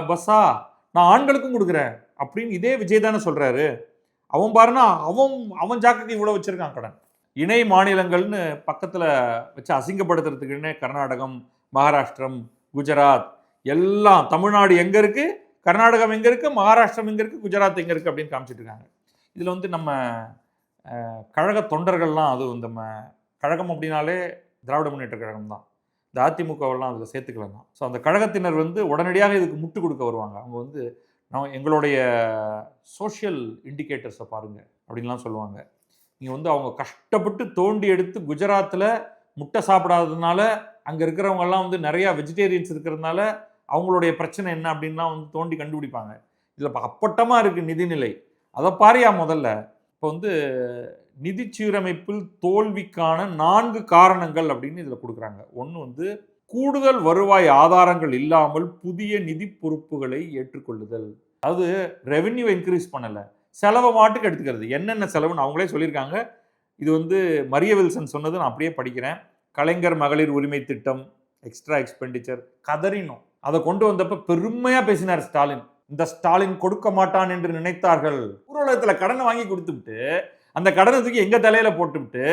பஸ்ஸா, நான் ஆண்களுக்கும் கொடுக்குறேன் அப்படின்னு இதே விஜய் தானே சொல்றாரு. அவன் பாருன்னா அவன் ஜாக்குக்கு இவ்வளவு வச்சிருக்கான் கடன். இணை மாநிலங்கள்னு பக்கத்துல வச்சு அசிங்கப்படுத்துறதுக்குன்னே கர்நாடகம், மகாராஷ்டிரம், குஜராத் எல்லாம், தமிழ்நாடு எங்க இருக்கு, கர்நாடகம் எங்க இருக்கு, மகாராஷ்டிரம் எங்க இருக்கு, குஜராத் எங்க இருக்கு அப்படின்னு காமிச்சிட்டு இருக்காங்க. இதுல வந்து நம்ம கழக தொண்டர்கள்லாம், அது நம்ம கழகம் அப்படின்னாலே திராவிட முன்னேற்ற கழகம் தான். இந்த அதிமுகவெல்லாம் அதில் சேர்த்துக்கலாம் தான். ஸோ அந்த கழகத்தினர் வந்து உடனடியாக இதுக்கு முட்டு கொடுக்க வருவாங்க. அவங்க வந்து எங்களுடைய சோஷியல் இண்டிகேட்டர்ஸை பாருங்க அப்படின்லாம் சொல்லுவாங்க. நீங்கள் வந்து அவங்க கஷ்டப்பட்டு தோண்டி எடுத்து குஜராத்தில் முட்டை சாப்பிடாததுனால அங்கே இருக்கிறவங்கெல்லாம் வந்து நிறையா வெஜிடேரியன்ஸ் இருக்கிறதுனால அவங்களுடைய பிரச்சனை என்ன அப்படின்லாம் வந்து தோண்டி கண்டுபிடிப்பாங்க. இதில் அப்பட்டமாக இருக்குது நிதிநிலை. அதை பாரியா முதல்ல. இப்போ வந்து நிதி சீரமைப்பில் தோல்விக்கான 4 காரணங்கள் அப்படின்னு இதில் கொடுக்குறாங்க. ஒன்று வந்து கூடுதல் வருவாய் ஆதாரங்கள் இல்லாமல் புதிய நிதி பொறுப்புகளை ஏற்றுக்கொள்ளுதல். அதாவது ரெவென்யூ இன்க்ரீஸ் பண்ணலை, செலவை மாட்டுக்கு எடுத்துக்கிறது. என்னென்ன செலவுன்னு அவங்களே சொல்லியிருக்காங்க. இது வந்து மரிய வில்சன் சொன்னது நான் அப்படியே படிக்கிறேன். கலைஞர் மகளிர் உரிமை திட்டம், எக்ஸ்ட்ரா எக்ஸ்பெண்டிச்சர் கதறினோம். அதை கொண்டு வந்தப்ப பெருமையாக பேசினார் ஸ்டாலின். இந்த ஸ்டாலின் கொடுக்க மாட்டான் என்று நினைத்தார்கள். ஊரகத்தில் கடனை வாங்கி கொடுத்துட்டு அந்த கடனை தூக்கி எங்க தலையில போட்டுவிட்டு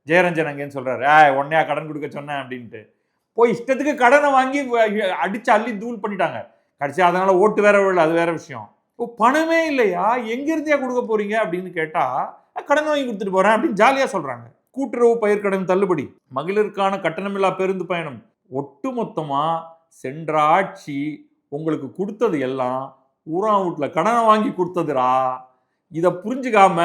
ஜெயரஞ்சன் அங்கேன்னு சொல்றாரு, உன்னையா கடன் கொடுக்க சொன்னேன் அப்படின்ட்டு போய் இஷ்டத்துக்கு கடனை வாங்கி அடிச்சு அள்ளி தூள் பண்ணிட்டாங்க. கடைசி அதனால ஓட்டு வேற விடல, அது வேற விஷயம். பணமே இல்லையா, எங்க இருந்தே கொடுக்க போறீங்க அப்படின்னு கேட்டா கடன் வாங்கி கொடுத்துட்டு போறேன் அப்படின்னு ஜாலியா சொல்றாங்க. கூட்டுறவு பயிர்க்கடன் தள்ளுபடி, மகளிருக்கான கட்டணமில்லா பேருந்து பயணம், ஒட்டுமொத்தமா சென்ற ஆட்சி உங்களுக்கு கொடுத்தது எல்லாம் ஊரா வீட்டுல கடனை வாங்கி கொடுத்ததுரா. இதை புரிஞ்சுக்காம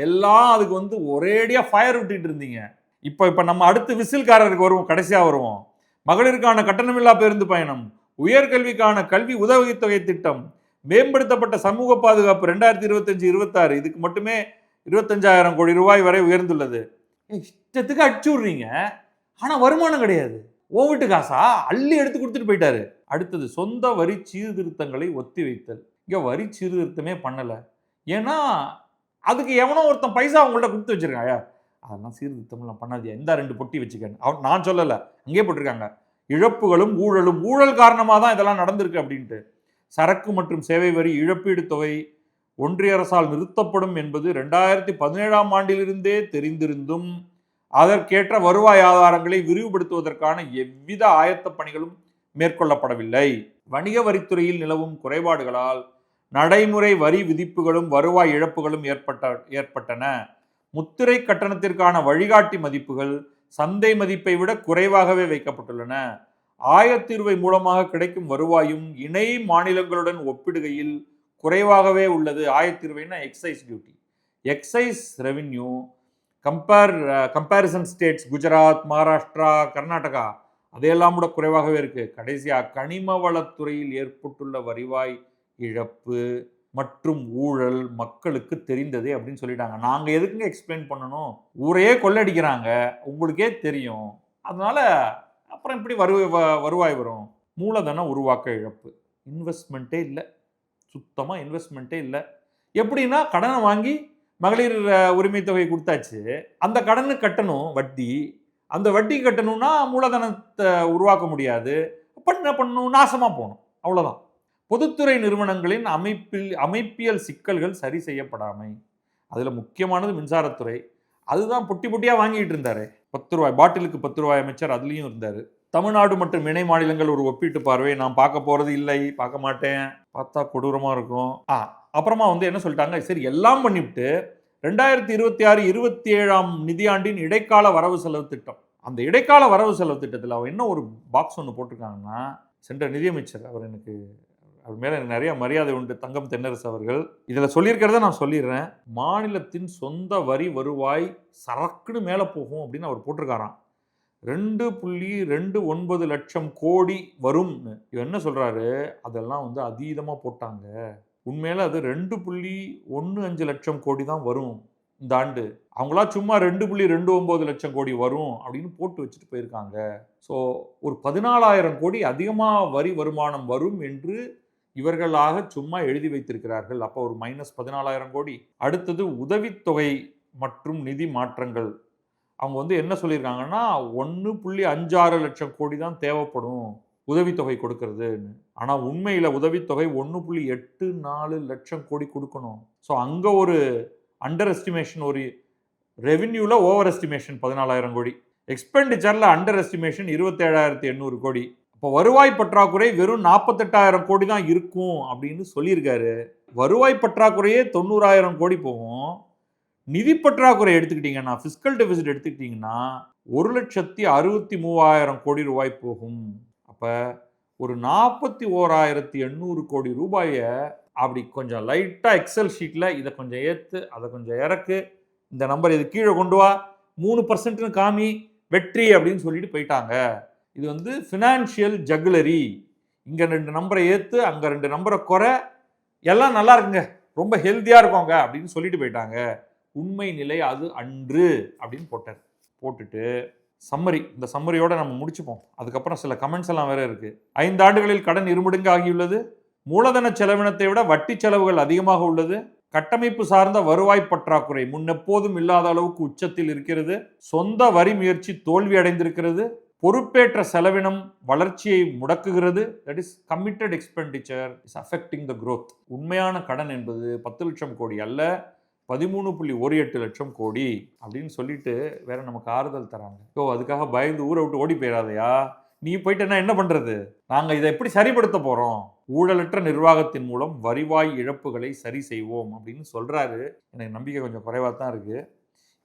எல்லாம் அதுக்கு வந்து ஒரேடியா ஃபயர் விட்டுட்டு இருந்தீங்க. இப்ப நம்ம அடுத்து விசில்காரருக்கு வருவோம், கடைசியா வருவோம். மகளிருக்கான கட்டணமில்லா பேருந்து பயணம், உயர்கல்விக்கான கல்வி உதவித்தொகை திட்டம், மேம்படுத்தப்பட்ட சமூக பாதுகாப்பு 2025-26 இதுக்கு மட்டுமே 25,000 கோடி ரூபாய் வரை உயர்ந்துள்ளது. இஷ்டத்துக்கு அடிச்சு விடுறீங்க, ஆனா வருமானம் கிடையாது. ஓவிட்டு காசா அள்ளி எடுத்து கொடுத்துட்டு போயிட்டாரு. அடுத்தது சொந்த வரி சீர்திருத்தங்களை ஒத்தி வைத்தல். இங்க வரி சீர்திருத்தமே பண்ணல. ஏன்னா அதுக்கு எவனோ ஒருத்தன் பைசா அவங்கள்ட்ட கொடுத்து வச்சிருக்காங்க. அதெல்லாம் சீர்திருத்தம்லாம் பண்ணாதியா, இந்த 2 பொட்டி வச்சுக்கேன் நான் சொல்லலை, அங்கேயே போட்டிருக்காங்க. இழப்புகளும் ஊழலும், ஊழல் காரணமாக தான் இதெல்லாம் நடந்திருக்கு அப்படின்ட்டு. சரக்கு மற்றும் சேவை வரி இழப்பீடு தொகை ஒன்றிய அரசால் நிறுத்தப்படும் என்பது 2017ஆம் ஆண்டிலிருந்தே தெரிந்திருந்தும் அதற்கேற்ற வருவாய் ஆதாரங்களை விரிவுபடுத்துவதற்கான எவ்வித ஆயத்த பணிகளும் மேற்கொள்ளப்படவில்லை. வணிக வரித்துறையில் நிலவும் குறைபாடுகளால் நடைமுறை வரி விதிப்புகளும் வருவாய் இழப்புகளும் ஏற்பட்டன. முத்திரை கட்டணத்திற்கான வழிகாட்டி மதிப்புகள் சந்தை மதிப்பை விட குறைவாகவே வைக்கப்பட்டுள்ளன. ஆயத்தீர்வை மூலமாக கிடைக்கும் வருவாயும் இணை மாநிலங்களுடன் ஒப்பிடுகையில் குறைவாகவே உள்ளது. ஆயத்தீர்வைனா excise duty. Excise revenue comparison states Gujarat, Maharashtra, Karnataka அதையெல்லாம் கூட குறைவாகவே இருக்கு. கடைசியாக கனிம வளத்துறையில் ஏற்பட்டுள்ள வருவாய் இழப்பு மற்றும் ஊழல் மக்களுக்கு தெரிந்ததே அப்படின்னு சொல்லிட்டாங்க. நாங்கள் எதுக்குங்க எக்ஸ்பிளைன் பண்ணணும், ஊரையே கொள்ளடிக்கிறாங்க, உங்களுக்கே தெரியும். அதனால அப்புறம் இப்படி வருவாய் வரும். மூலதன உருவாக்க இழப்பு, இன்வெஸ்ட்மெண்ட்டே இல்லை, சுத்தமாக இன்வெஸ்ட்மெண்ட்டே இல்லை. எப்படின்னா கடனை வாங்கி மகளிர் உரிமை தொகை கொடுத்தாச்சு, அந்த கடனுக்கு கட்டணும் வட்டி, அந்த வட்டி கட்டணும்னா மூலதனத்தை உருவாக்க முடியாது. அப்போ என்ன பண்ணணும், நாசமாக போகணும், அவ்வளோதான். பொதுத்துறை நிறுவனங்களின் அமைப்பியல் சிக்கல்கள் சரி செய்யப்படாமை, அதில் முக்கியமானது மின்சாரத்துறை. அதுதான் பொட்டி பொட்டியாக வாங்கிட்டு இருந்தாரு. 10 ரூபாய் பாட்டிலுக்கு 10 ரூபாய் அமைச்சர் அதுலேயும் இருந்தார். தமிழ்நாடு மற்றும் இணை மாநிலங்கள் ஒரு ஒப்பீட்டு பார்வை நான் பார்க்க போகிறது இல்லை, பார்க்க மாட்டேன், பார்த்தா கொடூரமாக இருக்கும். அப்புறமா என்ன சொல்லிட்டாங்க, சரி எல்லாம் பண்ணிவிட்டு 2026-27 நிதியாண்டின் இடைக்கால வரவு செலவு திட்டம், அந்த இடைக்கால வரவு செலவு திட்டத்தில் அவர் என்ன ஒரு பாக்ஸ் ஒன்று போட்டிருக்காங்கன்னா, சென்ற நிதியமைச்சர் அவர் மேலே எனக்கு நிறைய மரியாதை உண்டு, தங்கம் தென்னரசு அவர்கள். இதில் சொல்லியிருக்கிறத நான் சொல்லிடுறேன். மாநிலத்தின் சொந்த வரி வருவாய் சரக்குன்னு மேலே போகும் அப்படின்னு அவர் போட்டிருக்காராம். 2.29 லட்சம் கோடி வரும்னு. இவர் என்ன சொல்கிறாரு, அதெல்லாம் அதீதமாக போட்டாங்க, உண்மையில அது 2.15 லட்சம் கோடி தான் வரும் இந்த ஆண்டு. அவங்களா சும்மா 2.29 லட்சம் கோடி வரும் அப்படின்னு போட்டு வச்சுட்டு போயிருக்காங்க. ஸோ ஒரு 14,000 கோடி அதிகமாக வரி வருமானம் வரும் என்று இவர்களாக சும்மா எழுதி வைத்திருக்கிறார்கள். அப்போ ஒரு -14,000 கோடி. அடுத்தது உதவித்தொகை மற்றும் நிதி மாற்றங்கள். அவங்க என்ன சொல்லியிருக்காங்கன்னா 1.56 லட்சம் கோடி தான் தேவைப்படும் உதவித்தொகை கொடுக்கறதுன்னு. ஆனால் உண்மையில் உதவித்தொகை 1.84 லட்சம் கோடி கொடுக்கணும். ஸோ அங்கே ஒரு அண்டர் எஸ்டிமேஷன், ஒரு ரெவென்யூவில் ஓவர் எஸ்டிமேஷன் 14,000 கோடி, எக்ஸ்பெண்டிச்சரில் அண்டர் எஸ்டிமேஷன் 27,800 கோடி. இப்போ வருவாய் பற்றாக்குறை வெறும் 48,000 கோடி தான் இருக்கும் அப்படின்னு சொல்லியிருக்காரு. வருவாய் பற்றாக்குறையே 90,000 கோடி போகும். நிதி பற்றாக்குறை எடுத்துக்கிட்டீங்கன்னா, ஃபிஸ்கல் டெபிசிட் எடுத்துக்கிட்டிங்கன்னா 1,63,000 கோடி ரூபாய் போகும். அப்போ ஒரு 41,800 கோடி ரூபாயை அப்படி கொஞ்சம் லைட்டாக எக்ஸல் ஷீட்டில் இதை கொஞ்சம் ஏற்று அதை கொஞ்சம் இறக்கு, இந்த நம்பர் இது கீழே கொண்டு வா, 3% காமி, வெற்றி அப்படின்னு சொல்லிட்டு போயிட்டாங்க. இது ஃபினான்ஷியல் ஜகுலரி. இங்கே 2 நம்பரை ஏற்று அங்கே 2 நம்பரை குறை, எல்லாம் நல்லா இருக்குங்க, ரொம்ப ஹெல்த்தியாக இருக்கோங்க அப்படின்னு சொல்லிட்டு போயிட்டாங்க. உண்மை நிலை அது அன்று அப்படின்னு போட்டுட்டு சம்மரி, இந்த சம்மரியோட நம்ம முடிச்சுப்போம். அதுக்கப்புறம் சில கமெண்ட்ஸ் எல்லாம் வேற இருக்கு. 5 ஆண்டுகளில் கடன் இருமடங்கு ஆகியுள்ளது, மூலதன செலவினத்தை விட வட்டி செலவுகள் அதிகமாக உள்ளது, கட்டமைப்பு சார்ந்த வருவாய் பற்றாக்குறை முன்னெப்போதும் இல்லாத அளவுக்கு உச்சத்தில் இருக்கிறது, சொந்த வரி முயற்சி தோல்வி அடைந்திருக்கிறது, பொறுப்பேற்ற செலவினம் வளர்ச்சியை முடக்குகிறது, that is committed expenditure is affecting the growth. உண்மையான கடன் என்பது 10 லட்சம் கோடி அல்ல, 13.18 லட்சம் கோடி அப்படின்னு சொல்லிட்டு வேற நமக்கு ஆறுதல் தராங்க. அதுக்காக பயந்து ஊரை விட்டு ஓடி போயிடாதையா, நீ போயிட்டேன்னா என்ன பண்றது, நாங்கள் இதை எப்படி சரிப்படுத்த போறோம், ஊழலற்ற நிர்வாகத்தின் மூலம் வருவாய் இழப்புகளை சரி செய்வோம் அப்படின்னு சொல்றாரு. எனக்கு நம்பிக்கை கொஞ்சம் குறைவாக தான் இருக்கு.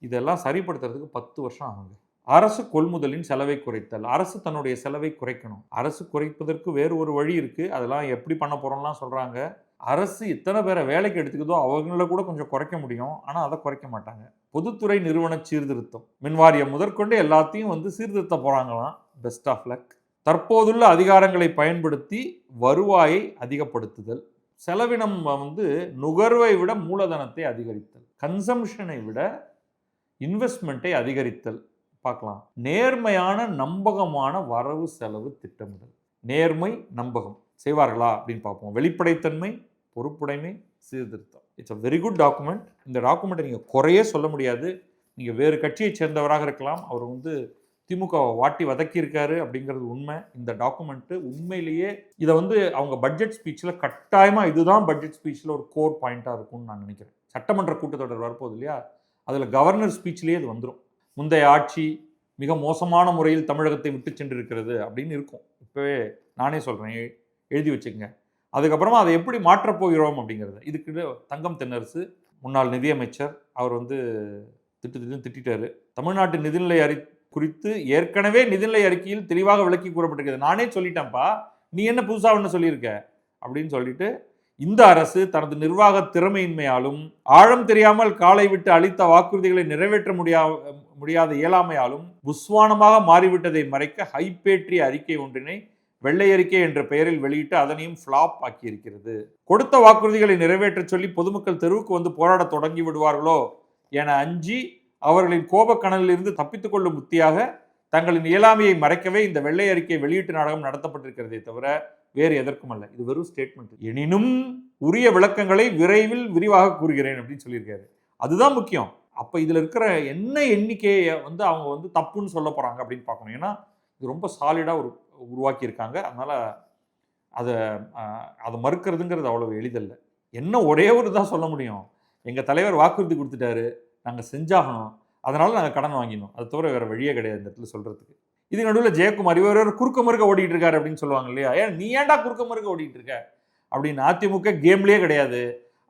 இதெல்லாம் சரிப்படுத்துறதுக்கு 10 வருஷம் ஆகுங்க. அரசு கொள்முதலின் செலவை குறைத்தல், அரசு தன்னுடைய செலவை குறைக்கணும். அரசு குறைப்பதற்கு வேறு ஒரு வழி இருக்கு, அதெல்லாம் எப்படி பண்ண போறோம்லாம் சொல்றாங்க. அரசு எத்தனை பேரை வேலைக்கு எடுத்துக்குதோ அவங்கள கூட கொஞ்சம் குறைக்க முடியும், ஆனால் அதை குறைக்க மாட்டாங்க. பொதுத்துறை நிறுவன சீர்திருத்தம், மின்வாரியம் முதற்கொண்டு எல்லாத்தையும் சீர்திருத்த போறாங்களாம். Best of luck. தற்போதுள்ள அதிகாரங்களை பயன்படுத்தி வருவாயை அதிகப்படுத்துதல், செலவினம் நுகர்வை விட மூலதனத்தை அதிகரித்தல், கன்சம்ஷனை விட இன்வெஸ்ட்மெண்ட்டை அதிகரித்தல். பார்க்கலாம். நேர்மையான நம்பகமான வரவு செலவு திட்டமிடல். நேர்மை நம்பகம் செய்வார்களா அப்படின்னு பார்ப்போம். வெளிப்படைத்தன்மை, பொறுப்புடைமை, சீர்திருத்தம். It's a very good document. இந்த டாக்குமெண்ட்டை நீங்கள் குறையே சொல்ல முடியாது. நீங்கள் வேறு கட்சியை சேர்ந்தவராக இருக்கலாம், அவர் திமுகவை வாட்டி வதக்கியிருக்காரு அப்படிங்கிறது உண்மை. இந்த டாக்குமெண்ட்டு உண்மையிலேயே இதை அவங்க பட்ஜெட் ஸ்பீச்சில் கட்டாயமாக இதுதான் பட்ஜெட் ஸ்பீச்சில் ஒரு கோர் பாயிண்ட்டாக இருக்கும்னு நான் நினைக்கிறேன். சட்டமன்ற கூட்டத்தொடர் வரப்போகுது இல்லையா, அதில் கவர்னர் ஸ்பீச்லேயே இது வந்துடும். முந்தைய ஆட்சி மிக மோசமான முறையில் தமிழகத்தை விட்டு சென்றிருக்கிறது அப்படின்னு இருக்கும். இப்போவே நானே சொல்கிறேன், எழுதி வச்சுக்கங்க. அதுக்கப்புறமா அதை எப்படி மாற்றப் போகிறோம் அப்படிங்கிறது. இதுக்கு தங்கம் தென்னரசு முன்னாள் நிதியமைச்சர் அவர் திட்டாரு. தமிழ்நாட்டு நிதிநிலை குறித்து ஏற்கனவே நிதிநிலை அறிக்கையில் தெளிவாக விளக்கி கூறப்பட்டிருக்கிறது. நானே சொல்லிட்டேன்ப்பா, நீ என்ன புதுசாக ஒன்று சொல்லியிருக்க அப்படின்னு சொல்லிட்டு இந்த அரசு தனது நிர்வாக திறமையின்மையாலும் ஆழம் தெரியாமல் காலை விட்டு அளித்த வாக்குறுதிகளை நிறைவேற்ற முடியாத இயலாமையாலும் புஸ்வானமாக மாறிவிட்டதை மறைக்க ஹைப்பேற்றிய அறிக்கை ஒன்றினை வெள்ளை அறிக்கை என்ற பெயரில் வெளியிட்டு அதனையும் ஃபிளாப் ஆக்கியிருக்கிறது. கொடுத்த வாக்குறுதிகளை நிறைவேற்ற சொல்லி பொதுமக்கள் தெருவுக்கு வந்து போராட தொடங்கி விடுவார்களோ என அஞ்சி அவர்களின் கோபக்கணலில் இருந்து தப்பித்துக் கொள்ளும் உத்தியாக தங்களின் இயலாமையை மறைக்கவே இந்த வெள்ளை அறிக்கை வெளியீட்டு நாடகம் நடத்தப்பட்டிருக்கிறதே தவிர வேறு எதற்கும் அல்ல. இது வெறும் ஸ்டேட்மெண்ட். எனினும் உரிய விளக்கங்களை விரைவில் விரிவாக கூறுகிறேன் அப்படின்னு சொல்லியிருக்காரு. அதுதான் முக்கியம். அப்ப இதுல இருக்கிற என்ன எண்ணிக்கையை வந்து அவங்க வந்து தப்புன்னு சொல்ல போறாங்க அப்படின்னு பார்க்கணும். ஏன்னா இது ரொம்ப சாலிடா உருவாக்கியிருக்காங்க. அதனால அதை மறுக்கிறதுங்கிறது அவ்வளவு எளிதல்ல. என்ன ஒரே ஒரு தான் சொல்ல முடியும், எங்கள் தலைவர் வாக்குறுதி கொடுத்துட்டாரு, நாங்கள் செஞ்சாகணும், அதனால நாங்கள் கடன் வாங்கினோம். அது தவிர வேற வழியே கிடையாது இந்த இடத்துல சொல்றதுக்கு. இது நடுவில் ஜெயக்குமார் இவர் குறுக்க மறுக்க ஓடிட்டு இருக்காரு அப்படின்னு சொல்லுவாங்க இல்லையா, ஏன் நீ ஏன்டா குறுக்க மறுக்க ஓடிட்டு இருக்க அப்படின்னு. அதிமுக கேம்லேயே கிடையாது.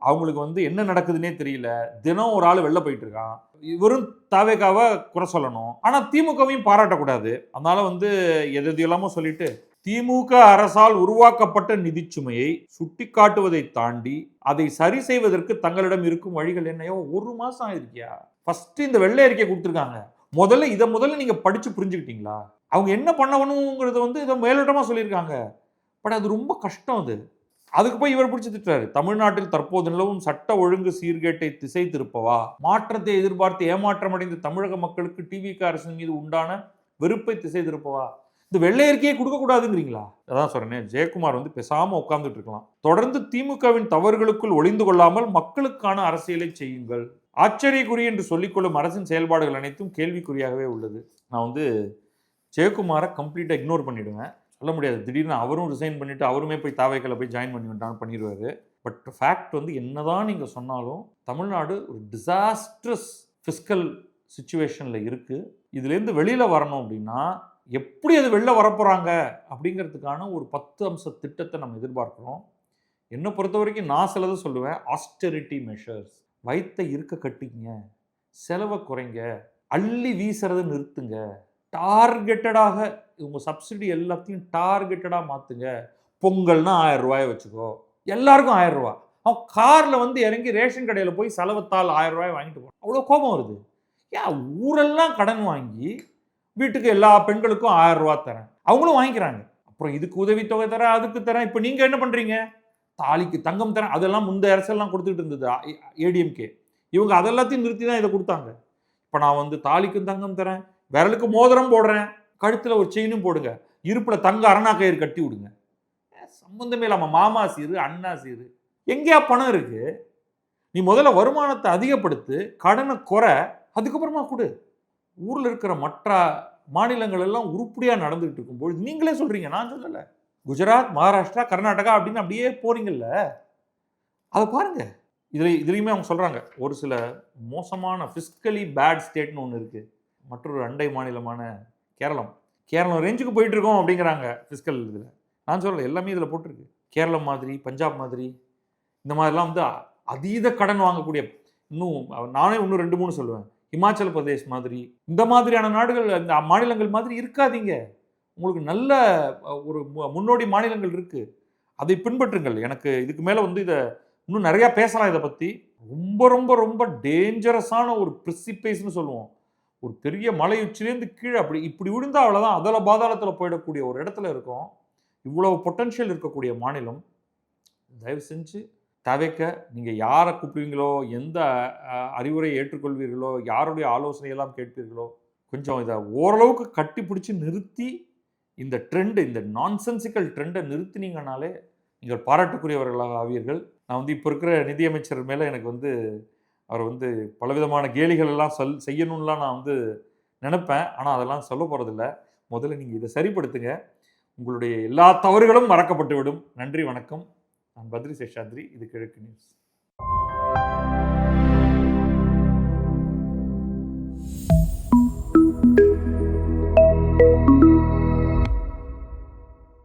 அவங்களுக்கு வந்து என்ன நடக்குதுன்னே தெரியல. தினம் ஒரு ஆள் வெளில போயிட்டு இருக்கான். இவரும் தாவேகாவை குறை சொல்லணும், ஆனால் திமுகவையும் பாராட்டக்கூடாது. அதனால வந்து எதையெல்லாமோ சொல்லிட்டு திமுக அரசால் உருவாக்கப்பட்ட நிதிச்சுமையை சுட்டி காட்டுவதை தாண்டி அதை சரி செய்வதற்கு தங்களிடம் இருக்கும் வழிகள் என்னையோ. ஒரு மாசம் ஆயிருக்கியா, ஃபர்ஸ்ட் இந்த வெள்ளை அறிக்கை கொடுத்துருக்காங்க. முதல்ல நீங்க படிச்சு புரிஞ்சுக்கிட்டீங்களா? அவங்க என்ன பண்ணணுங்கிறத வந்து இதை மேலோட்டமா சொல்லியிருக்காங்க. பட் அது ரொம்ப கஷ்டம். அதுக்கு போய் இவர் பிடிச்சி திட்டுறாரு. தமிழ்நாட்டில் தற்போது நிலவும் சட்ட ஒழுங்கு சீர்கேட்டை திசை திருப்பவா, மாற்றத்தை எதிர்பார்த்து ஏமாற்றமடைந்த தமிழக மக்களுக்கு டிவிக அரசின் மீது உண்டான வெறுப்பை திசை திருப்பவா, இந்த வெள்ளை அறிக்கையை கொடுக்க கூடாதுங்கிறீங்களா? அதான் சொல்றேன், ஜெயக்குமார் வந்து பேசாம உட்கார்ந்துட்டு இருக்கலாம். தொடர்ந்து திமுகவின் தவறுகளுக்குள் ஒளிந்து கொள்ளாமல் மக்களுக்கான அரசியலை செய்யுங்கள். ஆச்சரியக்குறி என்று சொல்லிக்கொள்ளும் அரசின் செயல்பாடுகள் அனைத்தும் கேள்விக்குறியாகவே உள்ளது. நான் வந்து ஜெயக்குமாரை கம்ப்ளீட்டாக இக்னோர் பண்ணிடுவேன். சொல்ல முடியாது, திடீர்னு அவரும் ரிசைன் பண்ணிட்டு அவருமே போய் தாவேக்கல போய் ஜாயின் பண்ணிடுவாரு. பட் ஃபேக்ட் வந்து என்னதான் நீங்க சொன்னாலும் தமிழ்நாடு ஒரு டிசாஸ்ட்ரஸ் ஃபிஸ்கல் சிச்சுவேஷன்ல இருக்கு. இதுலேருந்து வெளியில வரணும் அப்படின்னா எப்படி அது வெளில வரப்போறாங்க அப்படிங்கிறதுக்கான ஒரு 10 அம்ச திட்டத்தை நம்ம எதிர்பார்க்கிறோம். என்னை பொறுத்த வரைக்கும் நான் சிலதை சொல்லுவேன். ஆஸ்டெரிட்டி மெஷர்ஸ், வயித்தை இருக்க கட்டிங்க, செலவை குறைங்க, அள்ளி வீசுறதை நிறுத்துங்க, டார்கெட்டடாக உங்கள் சப்சிடி எல்லாத்தையும் டார்கெட்டடாக மாற்றுங்க. பொங்கல்னா 1000 ரூபாயை வச்சுக்கோ, எல்லாருக்கும் 1000 ரூபா. அவன் காரில் வந்து இறங்கி ரேஷன் கடையில் போய் செலவத்தால் 1000 ரூபாய் வாங்கிட்டு போகிறான். அவ்வளோ கோபம் வருது. ஏன் ஊரெல்லாம் கடன் வாங்கி வீட்டுக்கு எல்லா பெண்களுக்கும் 1000 ரூபா தரேன், அவங்களும் வாங்கிக்கிறாங்க. அப்புறம் இதுக்கு உதவித்தொகை தரேன், அதுக்கு தரேன். இப்போ நீங்கள் என்ன பண்ணுறீங்க, தாலிக்கு தங்கம் தரேன், அதெல்லாம் முந்தைய அரசெல்லாம் கொடுத்துட்டு இருந்தது ஏடிஎம்கே. இவங்க அதெல்லாத்தையும் நிறுத்தி தான் இதை கொடுத்தாங்க. இப்போ நான் வந்து தாலிக்கும் தங்கம் தரேன், விரலுக்கு மோதிரம் போடுறேன், கழுத்தில் ஒரு செயினும் போடுங்க, இருப்பில் தங்க அரணா கயிறு கட்டி விடுங்க. சம்பந்தமே இல்லாமல் மாமா சீரு அண்ணா சீரு. எங்கேயா பணம் இருக்கு? நீ முதல்ல வருமானத்தை அதிகப்படுத்து, கடனை குறை, அதுக்கப்புறமா கொடு. ஊரில் இருக்கிற மற்ற மாநிலங்கள் எல்லாம் உருப்படியாக நடந்துகிட்டு இருக்கும்போது நீங்களே சொல்றீங்க, நான் சொல்லலை. குஜராத், மகாராஷ்டிரா, கர்நாடகா அப்படின்னு அப்படியே போறீங்கல்ல, அதை பாருங்க. இதுலையுமே அவங்க சொல்றாங்க, ஒரு சில மோசமான ஃபிஸ்கலி பேட் ஸ்டேட்னு ஒன்று இருக்கு. மற்றொரு அண்டை மாநிலமான கேரளம் ரேஞ்சுக்கு போயிட்டு இருக்கோம் அப்படிங்கிறாங்க ஃபிஸ்கல் இதில். நான் சொல்லலை, எல்லாமே இதில் போட்டிருக்கு. கேரளம் மாதிரி, பஞ்சாப் மாதிரி, இந்த மாதிரிலாம் வந்து அதீத கடன் வாங்கக்கூடிய, நானே இன்னும் 2-3 சொல்லுவேன். இமாச்சல பிரதேஷ் மாதிரி, இந்த மாதிரியான நாடுகள், இந்த மாநிலங்கள் மாதிரி இருக்காதீங்க. உங்களுக்கு நல்ல ஒரு முன்னோடி மாநிலங்கள் இருக்கு, அதை பின்பற்றுங்கள். எனக்கு இதுக்கு மேலே வந்து இதை இன்னும் நிறையா பேசலாம். இதை பற்றி ரொம்ப ரொம்ப ரொம்ப டேஞ்சரஸான ஒரு பிரிசிபேஸ்ன்னு சொல்லுவோம். ஒரு பெரிய மலை உச்சிலேருந்து கீழே இப்படி விழுந்தா அவ்வளோதான், அதில் பாதாளத்தில் போயிடக்கூடிய ஒரு இடத்துல இருக்கும். இவ்வளவு பொட்டன்ஷியல் இருக்கக்கூடிய மாநிலம். தயவு செஞ்சு தவிர்க்க, நீங்கள் யாரை கூப்பிடுவீங்களோ, எந்த அறிவுரையை ஏற்றுக்கொள்வீர்களோ, யாருடைய ஆலோசனையெல்லாம் கேட்பீர்களோ, கொஞ்சம் இதை ஓரளவுக்கு கட்டி பிடிச்சி நிறுத்தி இந்த ட்ரெண்டு, இந்த நான்சென்சிக்கல் ட்ரெண்டை நிறுத்தினீங்கனாலே நீங்கள் பாராட்டுக்குரியவர்களாக ஆவீர்கள். நான் வந்து இப்போ இருக்கிற நிதியமைச்சர் மேலே எனக்கு வந்து அவர் வந்து பலவிதமான கேலிகள் எல்லாம் செய்யணும்லாம் நான் வந்து நினைப்பேன். ஆனால் அதெல்லாம் சொல்ல போகிறதில்ல. முதல்ல நீங்கள் இதை சரிப்படுத்துங்க, உங்களுடைய எல்லா தவறுகளும் மறக்கப்பட்டு விடும். நன்றி, வணக்கம். நான் பத்ரி சேஷாத்ரி. இது கிழக்கு நியூஸ்.